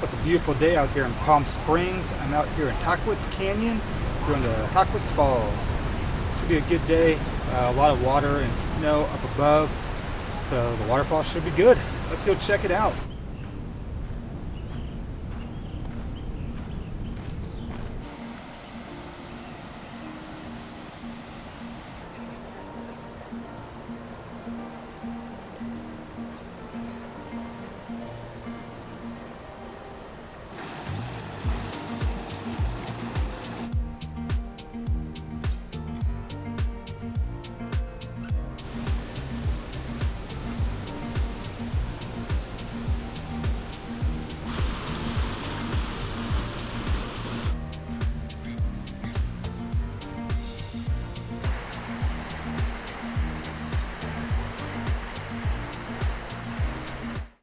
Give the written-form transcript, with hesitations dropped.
It's a beautiful day out here in Palm Springs. I'm out here in Tockwitz Canyon doing the Tockwitz Falls. Should be a good day. A lot of water and snow up above, so the waterfall should be good. Let's go check it out.